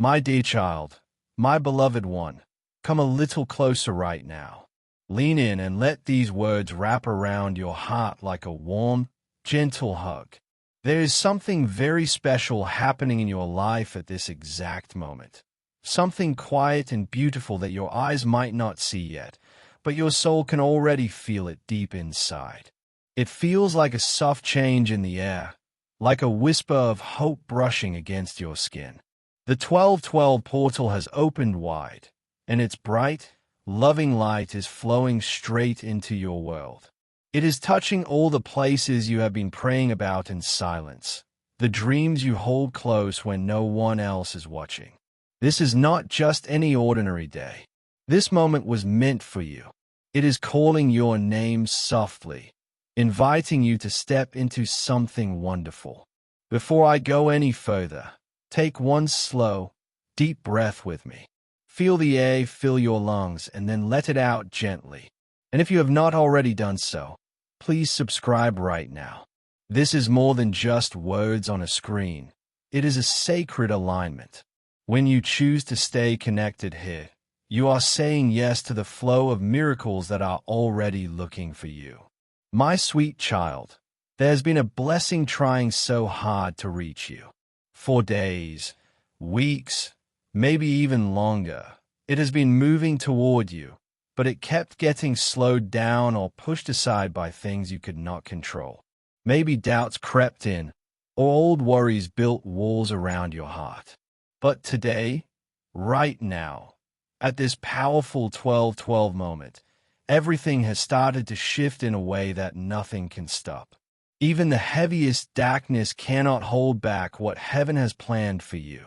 My dear child, my beloved one, come a little closer right now. Lean in and let these words wrap around your heart like a warm, gentle hug. There is something very special happening in your life at this exact moment. Something quiet and beautiful that your eyes might not see yet, but your soul can already feel it deep inside. It feels like a soft change in the air, like a whisper of hope brushing against your skin. The 1212 portal has opened wide, and its bright, loving light is flowing straight into your world. It is touching all the places you have been praying about in silence, the dreams you hold close when no one else is watching. This is not just any ordinary day. This moment was meant for you. It is calling your name softly, inviting you to step into something wonderful. Before I go any further, take one slow, deep breath with me. Feel the air fill your lungs and then let it out gently. And if you have not already done so, please subscribe right now. This is more than just words on a screen. It is a sacred alignment. When you choose to stay connected here, you are saying yes to the flow of miracles that are already looking for you. My sweet child, there has been a blessing trying so hard to reach you. For days, weeks, maybe even longer, it has been moving toward you, but it kept getting slowed down or pushed aside by things you could not control. Maybe doubts crept in, or old worries built walls around your heart. But today, right now, at this powerful 1212 moment, everything has started to shift in a way that nothing can stop. Even the heaviest darkness cannot hold back what heaven has planned for you.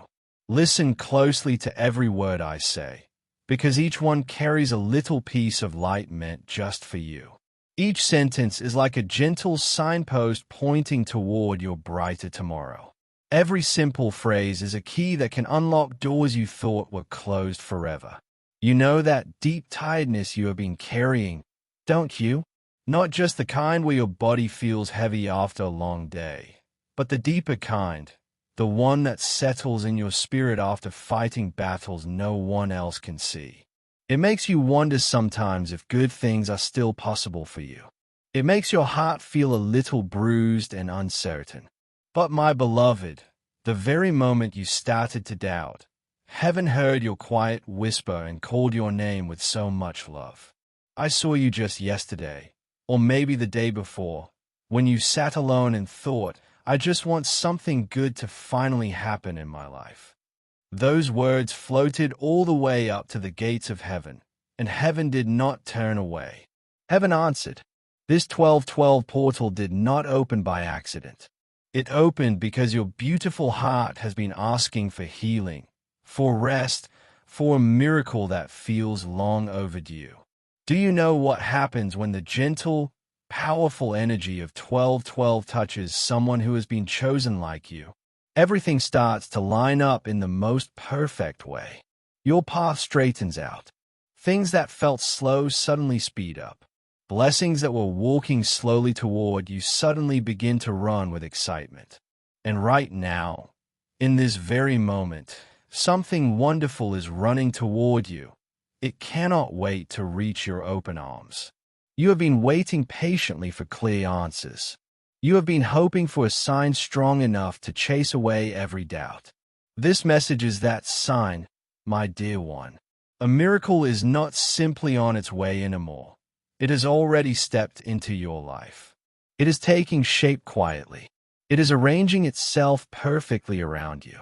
Listen closely to every word I say, because each one carries a little piece of light meant just for you. Each sentence is like a gentle signpost pointing toward your brighter tomorrow. Every simple phrase is a key that can unlock doors you thought were closed forever. You know that deep tiredness you have been carrying, don't you? Not just the kind where your body feels heavy after a long day, but the deeper kind, the one that settles in your spirit after fighting battles no one else can see. It makes you wonder sometimes if good things are still possible for you. It makes your heart feel a little bruised and uncertain. But my beloved, the very moment you started to doubt, heaven heard your quiet whisper and called your name with so much love. I saw you just yesterday, or maybe the day before, when you sat alone and thought, I just want something good to finally happen in my life. Those words floated all the way up to the gates of heaven, and heaven did not turn away. Heaven answered. This 1212 portal did not open by accident. It opened because your beautiful heart has been asking for healing, for rest, for a miracle that feels long overdue. Do you know what happens when the gentle, powerful energy of 1212 touches someone who has been chosen like you? Everything starts to line up in the most perfect way. Your path straightens out. Things that felt slow suddenly speed up. Blessings that were walking slowly toward you suddenly begin to run with excitement. And right now, in this very moment, something wonderful is running toward you. It cannot wait to reach your open arms. You have been waiting patiently for clear answers. You have been hoping for a sign strong enough to chase away every doubt. This message is that sign, my dear one. A miracle is not simply on its way anymore. It has already stepped into your life. It is taking shape quietly. It is arranging itself perfectly around you.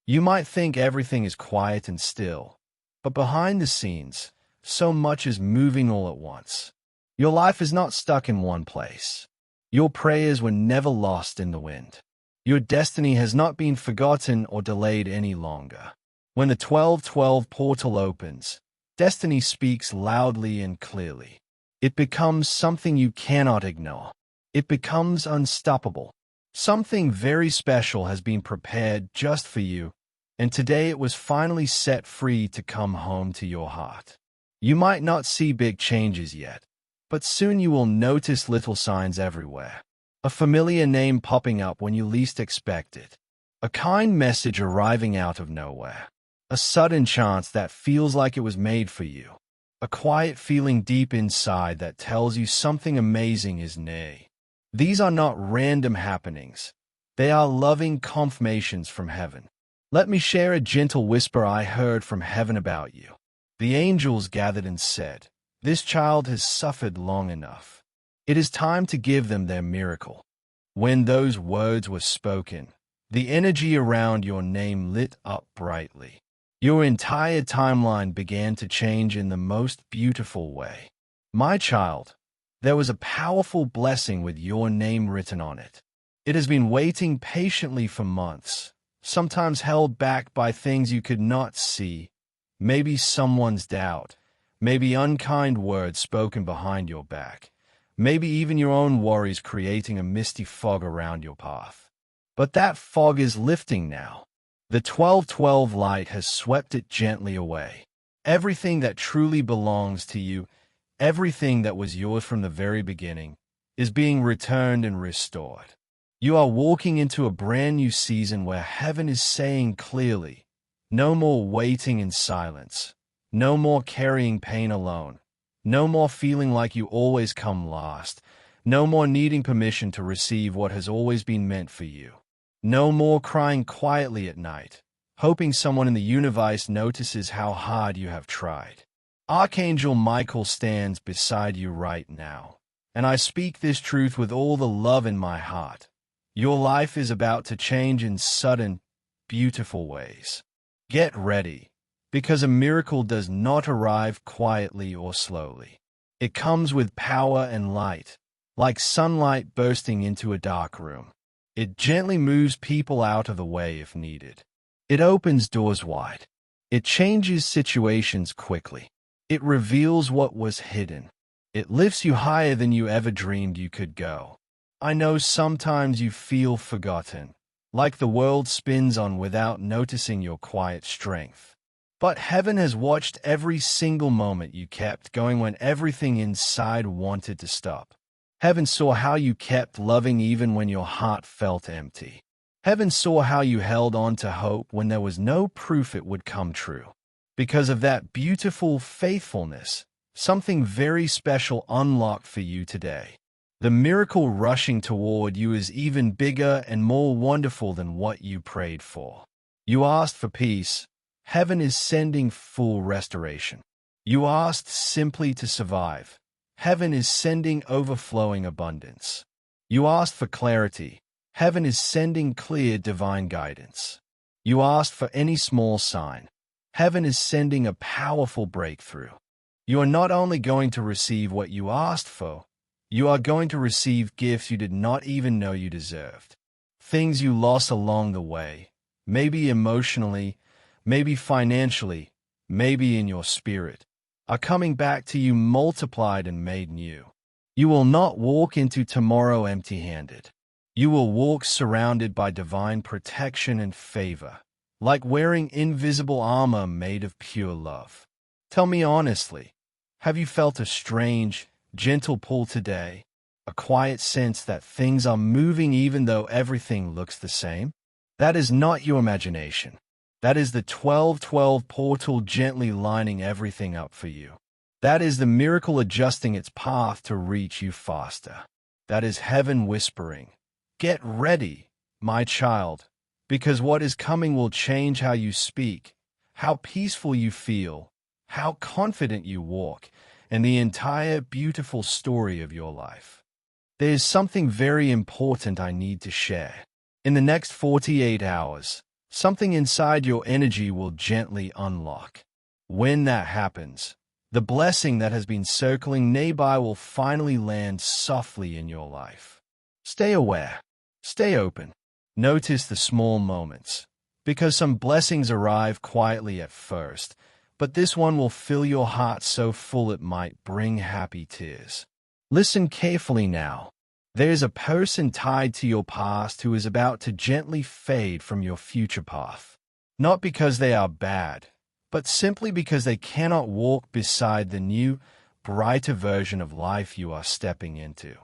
You might think everything is quiet and still, but behind the scenes, so much is moving all at once. Your life is not stuck in one place. Your prayers were never lost in the wind. Your destiny has not been forgotten or delayed any longer. When the 1212 portal opens, destiny speaks loudly and clearly. It becomes something you cannot ignore. It becomes unstoppable. Something very special has been prepared just for you, and today it was finally set free to come home to your heart. You might not see big changes yet, but soon you will notice little signs everywhere. A familiar name popping up when you least expect it. A kind message arriving out of nowhere. A sudden chance that feels like it was made for you. A quiet feeling deep inside that tells you something amazing is near. These are not random happenings. They are loving confirmations from heaven. Let me share a gentle whisper I heard from heaven about you. The angels gathered and said, "This child has suffered long enough. It is time to give them their miracle." When those words were spoken, the energy around your name lit up brightly. Your entire timeline began to change in the most beautiful way. My child, there was a powerful blessing with your name written on it. It has been waiting patiently for months, sometimes held back by things you could not see, maybe someone's doubt, maybe unkind words spoken behind your back, maybe even your own worries creating a misty fog around your path. But that fog is lifting now. The 1212 light has swept it gently away. Everything that truly belongs to you, everything that was yours from the very beginning, is being returned and restored. You are walking into a brand new season where heaven is saying clearly, no more waiting in silence, no more carrying pain alone, no more feeling like you always come last, no more needing permission to receive what has always been meant for you. No more crying quietly at night, hoping someone in the universe notices how hard you have tried. Archangel Michael stands beside you right now, and I speak this truth with all the love in my heart. Your life is about to change in sudden, beautiful ways. Get ready, because a miracle does not arrive quietly or slowly. It comes with power and light, like sunlight bursting into a dark room. It gently moves people out of the way if needed. It opens doors wide. It changes situations quickly. It reveals what was hidden. It lifts you higher than you ever dreamed you could go. I know sometimes you feel forgotten, like the world spins on without noticing your quiet strength. But heaven has watched every single moment you kept going when everything inside wanted to stop. Heaven saw how you kept loving even when your heart felt empty. Heaven saw how you held on to hope when there was no proof it would come true. Because of that beautiful faithfulness, something very special unlocked for you today. The miracle rushing toward you is even bigger and more wonderful than what you prayed for. You asked for peace. Heaven is sending full restoration. You asked simply to survive. Heaven is sending overflowing abundance. You asked for clarity. Heaven is sending clear divine guidance. You asked for any small sign. Heaven is sending a powerful breakthrough. You are not only going to receive what you asked for, you are going to receive gifts you did not even know you deserved. Things you lost along the way, maybe emotionally, maybe financially, maybe in your spirit, are coming back to you multiplied and made new. You will not walk into tomorrow empty-handed. You will walk surrounded by divine protection and favor, like wearing invisible armor made of pure love. Tell me honestly, have you felt a strange, gentle pull today? A quiet sense that things are moving even though everything looks the same? That is not your imagination. That is the 1212 portal gently lining everything up for you. That is the miracle adjusting its path to reach you faster. That is heaven whispering, "Get ready, my child, because what is coming will change how you speak, how peaceful you feel, how confident you walk, and the entire beautiful story of your life." There is something very important I need to share. In the next 48 hours, something inside your energy will gently unlock. When that happens, the blessing that has been circling nearby will finally land softly in your life. Stay aware. Stay open. Notice the small moments, because some blessings arrive quietly at first, but this one will fill your heart so full it might bring happy tears. Listen carefully now. There is a person tied to your past who is about to gently fade from your future path. Not because they are bad, but simply because they cannot walk beside the new, brighter version of life you are stepping into.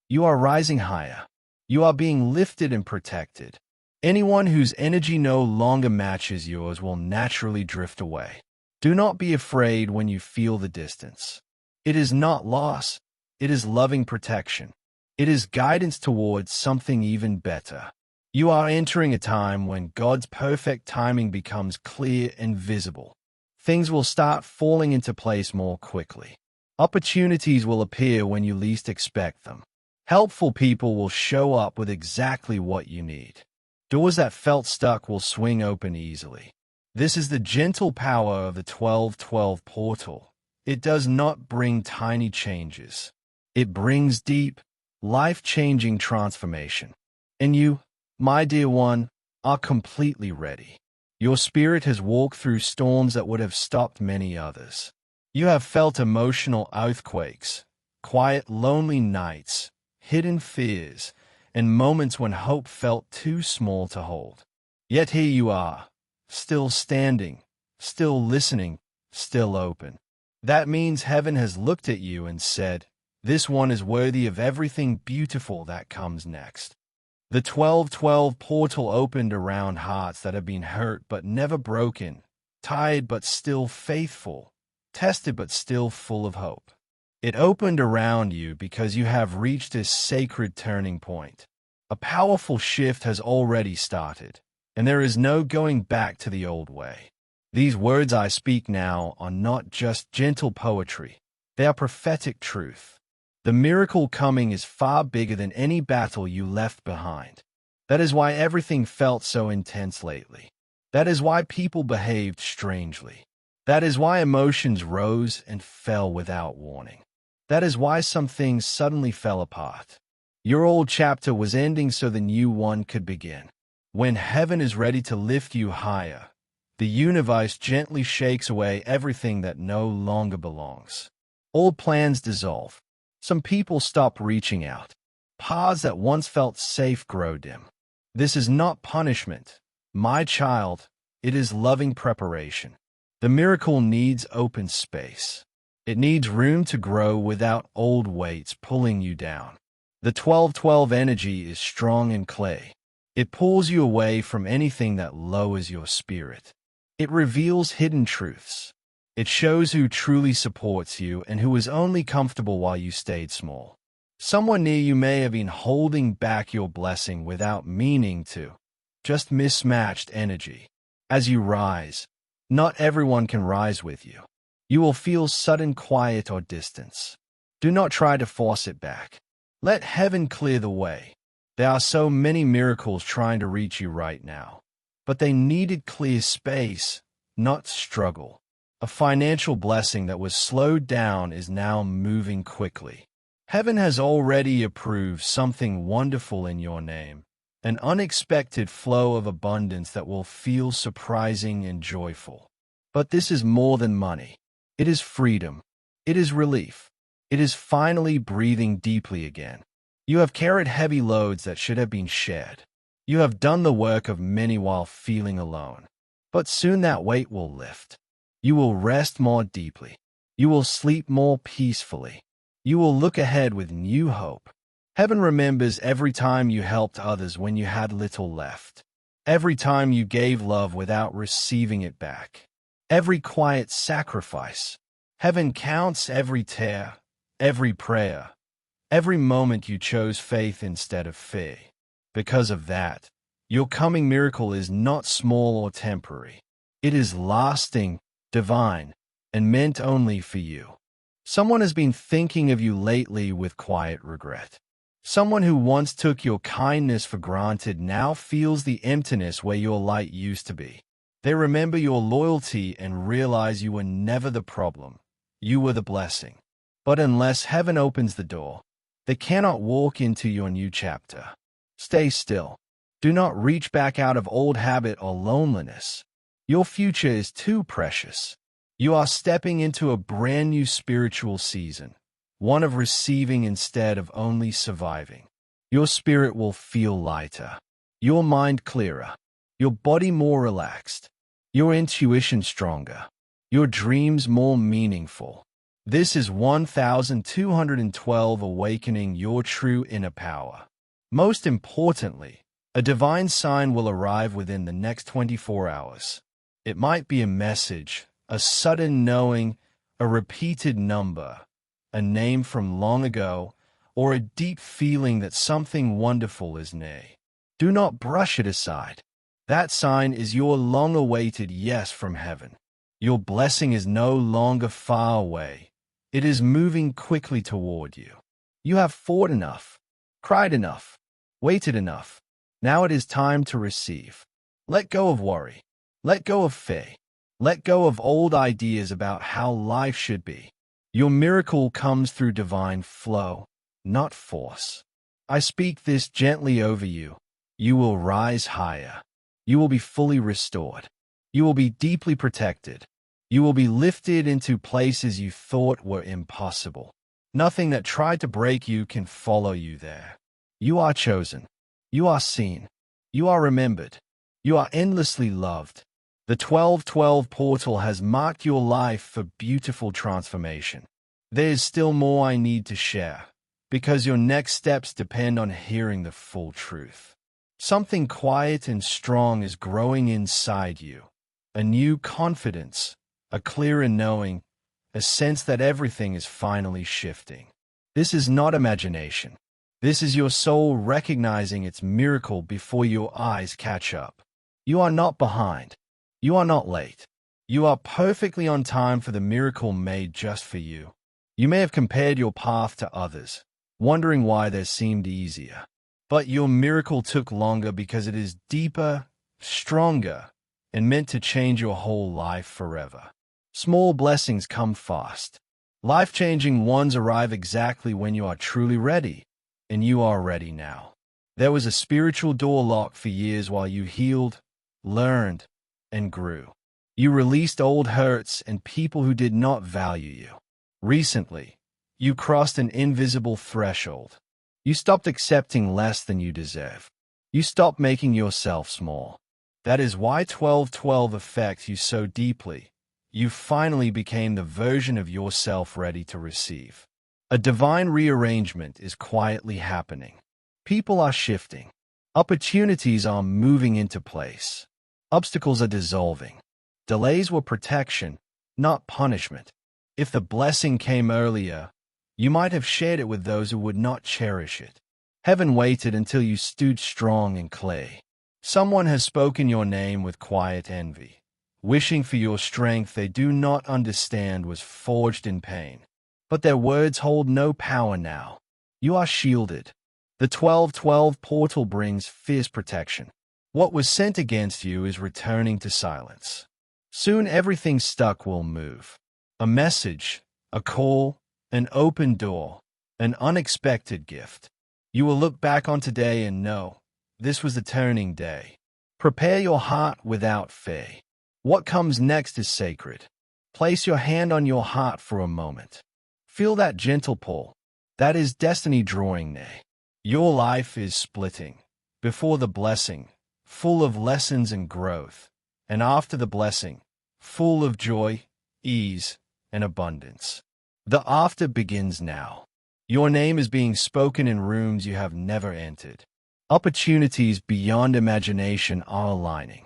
You are rising higher. You are being lifted and protected. Anyone whose energy no longer matches yours will naturally drift away. Do not be afraid when you feel the distance. It is not loss, it is loving protection. It is guidance towards something even better. You are entering a time when God's perfect timing becomes clear and visible. Things will start falling into place more quickly. Opportunities will appear when you least expect them. Helpful people will show up with exactly what you need. Doors that felt stuck will swing open easily. This is the gentle power of the 12-12 portal. It does not bring tiny changes. It brings deep, life-changing transformation. And you, my dear one, are completely ready. Your spirit has walked through storms that would have stopped many others. You have felt emotional earthquakes, quiet, lonely nights, hidden fears, and moments when hope felt too small to hold. Yet here you are, still standing, still listening, still open. That means heaven has looked at you and said, "This one is worthy of everything beautiful that comes next." The 12-12 portal opened around hearts that have been hurt but never broken, tired but still faithful, tested but still full of hope. It opened around you because you have reached this sacred turning point. A powerful shift has already started, and there is no going back to the old way. These words I speak now are not just gentle poetry. They are prophetic truth. The miracle coming is far bigger than any battle you left behind. That is why everything felt so intense lately. That is why people behaved strangely. That is why emotions rose and fell without warning. That is why some things suddenly fell apart. Your old chapter was ending so the new one could begin. When heaven is ready to lift you higher, the universe gently shakes away everything that no longer belongs. Old plans dissolve. Some people stop reaching out. Paths that once felt safe grow dim. This is not punishment, my child. It is loving preparation. The miracle needs open space. It needs room to grow without old weights pulling you down. The 12-12 energy is strong in clay. It pulls you away from anything that lowers your spirit. It reveals hidden truths. It shows who truly supports you and who is only comfortable while you stayed small. Someone near you may have been holding back your blessing without meaning to. Just mismatched energy. As you rise, not everyone can rise with you. You will feel sudden quiet or distance. Do not try to force it back. Let heaven clear the way. There are so many miracles trying to reach you right now. But they needed clear space, not struggle. A financial blessing that was slowed down is now moving quickly. Heaven has already approved something wonderful in your name, an unexpected flow of abundance that will feel surprising and joyful. But this is more than money. It is freedom. It is relief. It is finally breathing deeply again. You have carried heavy loads that should have been shared. You have done the work of many while feeling alone. But soon that weight will lift. You will rest more deeply. You will sleep more peacefully. You will look ahead with new hope. Heaven remembers every time you helped others when you had little left. Every time you gave love without receiving it back. Every quiet sacrifice. Heaven counts every tear, every prayer, every moment you chose faith instead of fear. Because of that, your coming miracle is not small or temporary. It is lasting, divine, and meant only for you. Someone has been thinking of you lately with quiet regret. Someone who once took your kindness for granted now feels the emptiness where your light used to be. They remember your loyalty and realize you were never the problem. You were the blessing. But unless heaven opens the door, they cannot walk into your new chapter. Stay still. Do not reach back out of old habit or loneliness. Your future is too precious. You are stepping into a brand new spiritual season, one of receiving instead of only surviving. Your spirit will feel lighter, your mind clearer, your body more relaxed, your intuition stronger, your dreams more meaningful. This is 1212 awakening your true inner power. Most importantly, A divine sign will arrive within the next 24 hours. It might be a message, a sudden knowing, a repeated number, a name from long ago, or a deep feeling that something wonderful is near. Do not brush it aside. That sign is your long-awaited yes from heaven. Your blessing is no longer far away. It is moving quickly toward you. You have fought enough, cried enough, waited enough. Now it is time to receive. Let go of worry. Let go of fear. Let go of old ideas about how life should be. Your miracle comes through divine flow, not force. I speak this gently over you. You will rise higher. You will be fully restored. You will be deeply protected. You will be lifted into places you thought were impossible. Nothing that tried to break you can follow you there. You are chosen. You are seen. You are remembered. You are endlessly loved. The 1212 portal has marked your life for beautiful transformation. There is still more I need to share, because your next steps depend on hearing the full truth. Something quiet and strong is growing inside you. A new confidence, a clearer knowing, a sense that everything is finally shifting. This is not imagination. This is your soul recognizing its miracle before your eyes catch up. You are not behind. You are not late. You are perfectly on time for the miracle made just for you. You may have compared your path to others, wondering why theirs seemed easier. But your miracle took longer because it is deeper, stronger, and meant to change your whole life forever. Small blessings come fast. Life-changing ones arrive exactly when you are truly ready, and you are ready now. There was a spiritual door locked for years while you healed, learned, and grew. You released old hurts and people who did not value you. Recently, you crossed an invisible threshold. You stopped accepting less than you deserve. You stopped making yourself small. That is why 1212 affects you so deeply. You finally became the version of yourself ready to receive. A divine rearrangement is quietly happening. People are shifting. Opportunities are moving into place. Obstacles are dissolving. Delays were protection, not punishment. If the blessing came earlier, you might have shared it with those who would not cherish it. Heaven waited until you stood strong and clear. Someone has spoken your name with quiet envy, wishing for your strength they do not understand was forged in pain. But their words hold no power now. You are shielded. The 1212 portal brings fierce protection. What was sent against you is returning to silence. Soon everything stuck will move. A message, a call, an open door, an unexpected gift. You will look back on today and know this was the turning day. Prepare your heart without fear. What comes next is sacred. Place your hand on your heart for a moment. Feel that gentle pull. That is destiny drawing near. Your life is splitting. Before the blessing, full of lessons and growth, and after the blessing, full of joy, ease, and abundance. The after begins now. Your name is being spoken in rooms you have never entered. Opportunities beyond imagination are aligning.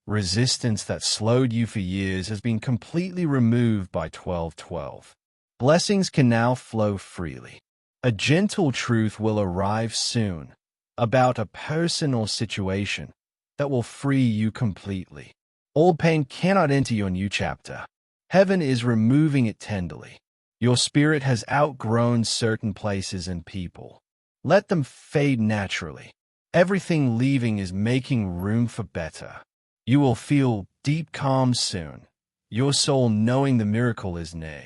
Resistance that slowed you for years has been completely removed by 1212. Blessings can now flow freely. A gentle truth will arrive soon about a person or situation that will free you completely. Old pain cannot enter your new chapter. Heaven is removing it tenderly. Your spirit has outgrown certain places and people. Let them fade naturally. Everything leaving is making room for better. You will feel deep calm soon, your soul knowing the miracle is near.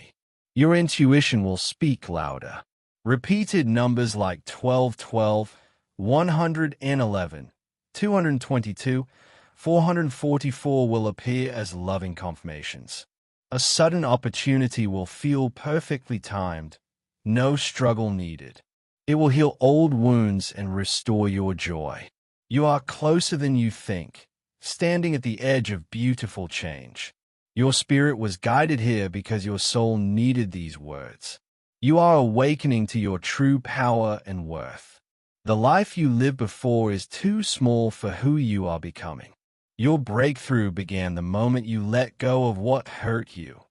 Your intuition will speak louder. Repeated numbers like 1212, 111, 222, 444 will appear as loving confirmations. A sudden opportunity will feel perfectly timed, no struggle needed. It will heal old wounds and restore your joy. You are closer than you think, standing at the edge of beautiful change. Your spirit was guided here because your soul needed these words. You are awakening to your true power and worth. The life you lived before is too small for who you are becoming. Your breakthrough began the moment you let go of what hurt you,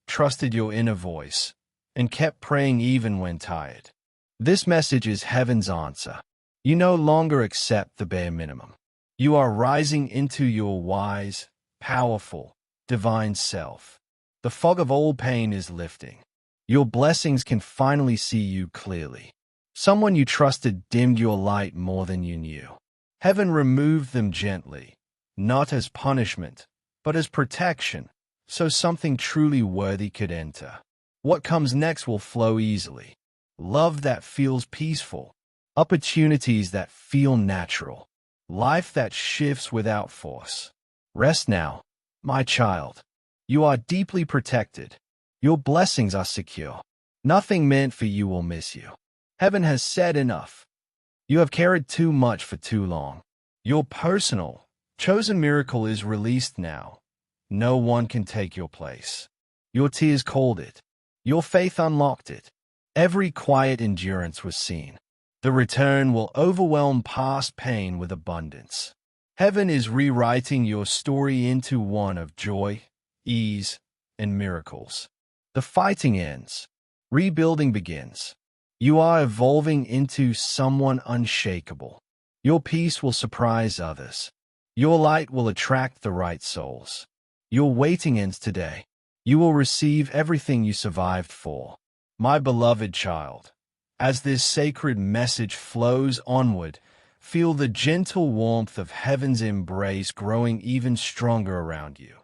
trusted your inner voice, and kept praying even when tired. This message is heaven's answer. You no longer accept the bare minimum. You are rising into your wise, powerful, divine self. The fog of old pain is lifting. Your blessings can finally see you clearly. Someone you trusted dimmed your light more than you knew. Heaven removed them gently, not as punishment, but as protection, so something truly worthy could enter. What comes next will flow easily. Love that feels peaceful, opportunities that feel natural, life that shifts without force. Rest now, my child. You are deeply protected. Your blessings are secure. Nothing meant for you will miss you. Heaven has said enough. You have carried too much for too long. Your personal, chosen miracle is released now. No one can take your place. Your tears called it. Your faith unlocked it. Every quiet endurance was seen. The return will overwhelm past pain with abundance. Heaven is rewriting your story into one of joy, ease, and miracles. The fighting ends. Rebuilding begins. You are evolving into someone unshakable. Your peace will surprise others. Your light will attract the right souls. Your waiting ends today. You will receive everything you survived for. My beloved child, as this sacred message flows onward, feel the gentle warmth of heaven's embrace growing even stronger around you.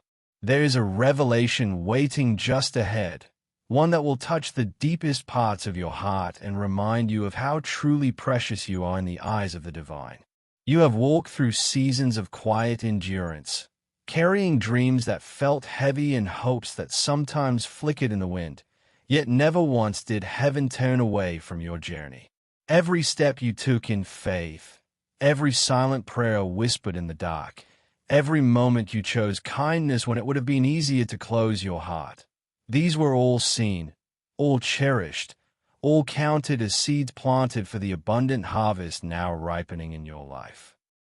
There is a revelation waiting just ahead, one that will touch the deepest parts of your heart and remind you of how truly precious you are in the eyes of the divine. You have walked through seasons of quiet endurance, carrying dreams that felt heavy and hopes that sometimes flickered in the wind, yet never once did heaven turn away from your journey. Every step you took in faith, every silent prayer whispered in the dark, every moment you chose kindness when it would have been easier to close your heart. These were all seen, all cherished, all counted as seeds planted for the abundant harvest now ripening in your life.